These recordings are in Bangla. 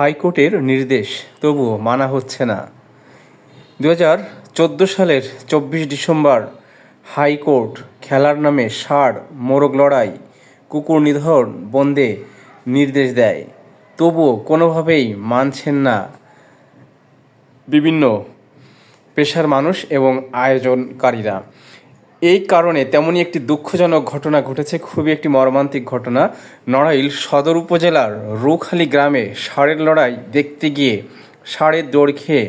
হাইকোর্টের নির্দেশ তবুও মানা হচ্ছে না। 2014 সালের 24 ডিসেম্বর হাইকোর্ট খেলার নামে ষাঁড় মোরগ লড়াই, কুকুর নিধন বন্ধে নির্দেশ দেয়, তবুও কোনোভাবেই মানছেন না বিভিন্ন পেশার মানুষ এবং আয়োজনকারীরা। এই কারণে তেমনই একটি দুঃখজনক ঘটনা ঘটেছে, খুবই একটি মর্মান্তিক ঘটনা। নড়াইল সদর উপজেলার রুখালি গ্রামে ষাঁড়ের লড়াই দেখতে গিয়ে ষাঁড়ের দৌড় খেয়ে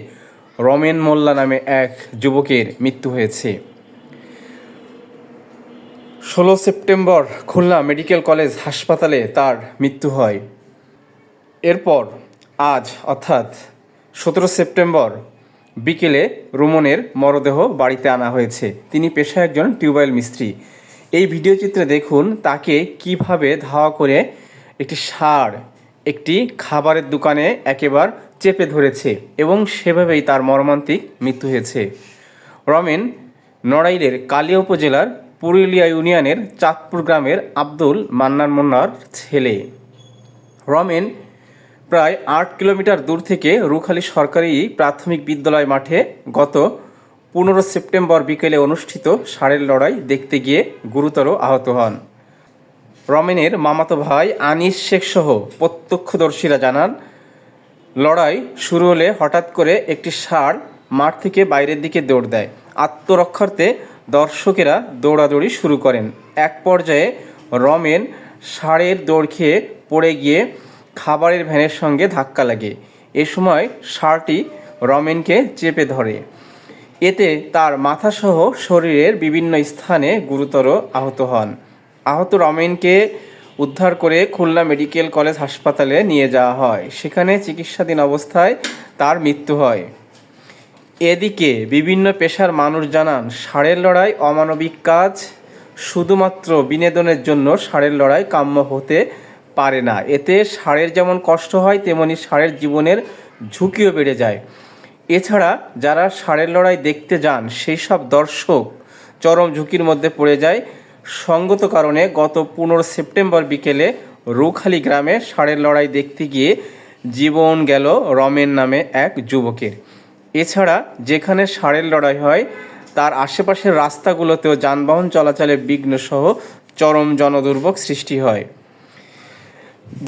রমেন মোল্লা নামে এক যুবকের মৃত্যু হয়েছে। 16 সেপ্টেম্বর খুলনা মেডিকেল কলেজ হাসপাতালে তার মৃত্যু হয়। এরপর আজ অর্থাৎ 17 সেপ্টেম্বর বিকেলে রুমনের মরদেহ বাড়িতে আনা হয়েছে। তিনি পেশায় একজন টিউবওয়েল মিস্ত্রি। এই ভিডিও চিত্রে দেখুন তাকে কিভাবে ধাওয়া করে একটি ষাঁড় একটি খাবারের দোকানে একেবারে চেপে ধরেছে এবং সেভাবেই তার মর্মান্তিক মৃত্যু হয়েছে। রমেন নড়াইলের কালিয়া উপজেলার পুরুলিয়া ইউনিয়নের চাঁদপুর গ্রামের আব্দুল মান্নান মুন্নার ছেলে। রমেন প্রায় 8 কিলোমিটার দূর থেকে রুখালি সরকারি প্রাথমিক বিদ্যালয় মাঠে গত 15 সেপ্টেম্বর বিকেলে অনুষ্ঠিত ষাঁড়ের লড়াই দেখতে গিয়ে গুরুতর আহত হন। রমেনের মামাতো ভাই আনিস শেখ সহ প্রত্যক্ষদর্শীরা জানান, লড়াই শুরু হলে হঠাৎ করে একটি ষাঁড় মাঠ থেকে বাইরের দিকে দৌড় দেয়। আত্মরক্ষার্থে দর্শকেরা দৌড়াদৌড়ি শুরু করেন। এক পর্যায়ে রমেন ষাঁড়ের দৌড় খেয়ে পড়ে গিয়ে খাবারের ভ্যানের সঙ্গে ধাক্কা লাগে। এ সময় ষাঁড়টি রমেনকে চেপে ধরে। এতে তার মাথাসহ শরীরের বিভিন্ন স্থানে গুরুতর আহত হন। আহত রমেনকে উদ্ধার করে খুলনা মেডিকেল কলেজ হাসপাতালে নিয়ে যাওয়া হয়। সেখানে চিকিৎসাধীন অবস্থায় তার মৃত্যু হয়। এদিকে বিভিন্ন পেশার মানুষ জানান, ষাঁড়ের লড়াই অমানবিক কাজ। শুধুমাত্র বিনোদনের জন্য ষাঁড়ের লড়াই কাম্য হতে পারে না। এতে ষাঁড়ের যেমন কষ্ট হয় তেমনি ষাঁড়ের জীবনের ঝুঁকিও বেড়ে যায়। এছাড়া যারা ষাঁড়ের লড়াই দেখতে যান সেই সব দর্শক চরম ঝুঁকির মধ্যে পড়ে যায়। সঙ্গত কারণে গত 15 সেপ্টেম্বর বিকেলে রুখালি গ্রামে ষাঁড়ের লড়াই দেখতে গিয়ে জীবন গেল রমেন নামে এক যুবকের। এছাড়া যেখানে ষাঁড়ের লড়াই হয় তার আশেপাশের রাস্তাগুলোতেও যানবাহন চলাচলে বিঘ্ন সহ চরম জনদুর্ভোগ সৃষ্টি হয়।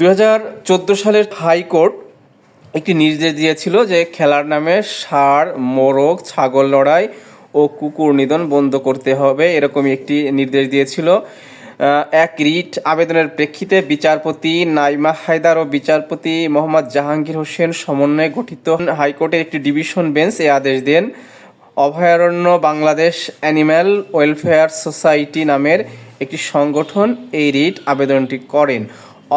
2014 সালের হাইকোর্ট একটি নির্দেশ দিয়েছিল যে খেলার নামে ষাঁড়, মোরগ, ছাগল লড়াই ও কুকুর নিধন বন্ধ করতে হবে, এরকমই একটি নির্দেশ দিয়েছিল। এক রিট আবেদনের প্রেক্ষিতে বিচারপতি নাইমা হায়দার ও বিচারপতি মোহাম্মদ জাহাঙ্গীর হোসেন সমন্বয়ে গঠিত হাইকোর্টের একটি ডিভিশন বেঞ্চ এ আদেশ দেন। অভয়ারণ্য বাংলাদেশ অ্যানিম্যাল ওয়েলফেয়ার সোসাইটি নামের একটি সংগঠন এই রিট আবেদনটি করেন।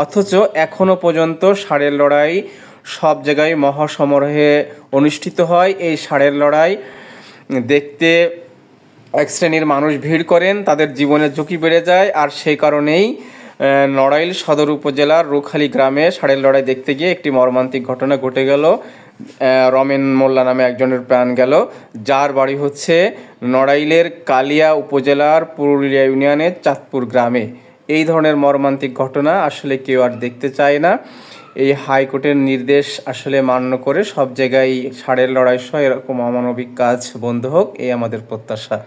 অথচ এখনও পর্যন্ত ষাঁড়ের লড়াই সব জায়গায় মহাসমারোহে অনুষ্ঠিত হয়। এই ষাঁড়ের লড়াই দেখতে এক শ্রেণীর মানুষ ভিড় করেন, তাদের জীবনের ঝুঁকি বেড়ে যায়। আর সেই কারণেই নড়াইল সদর উপজেলার রুখালি গ্রামে ষাঁড়ের লড়াই দেখতে গিয়ে একটি মর্মান্তিক ঘটনা ঘটে গেল। রমেন মোল্লা নামে একজনের প্রাণ গেল, যার বাড়ি হচ্ছে নড়াইলের কালিয়া উপজেলার পুরুলিয়া ইউনিয়নের চাঁদপুর গ্রামে। এই ধরনের মর্মান্তিক ঘটনা আসলে কেউ আর দেখতে চায় না। এই হাইকোর্টের নির্দেশ আসলে মান্য করে সব জায়গায় ষাঁড়ের লড়াই সহ এরকম অমানবিক কাজ বন্ধ হোক, এই আমাদের প্রত্যাশা।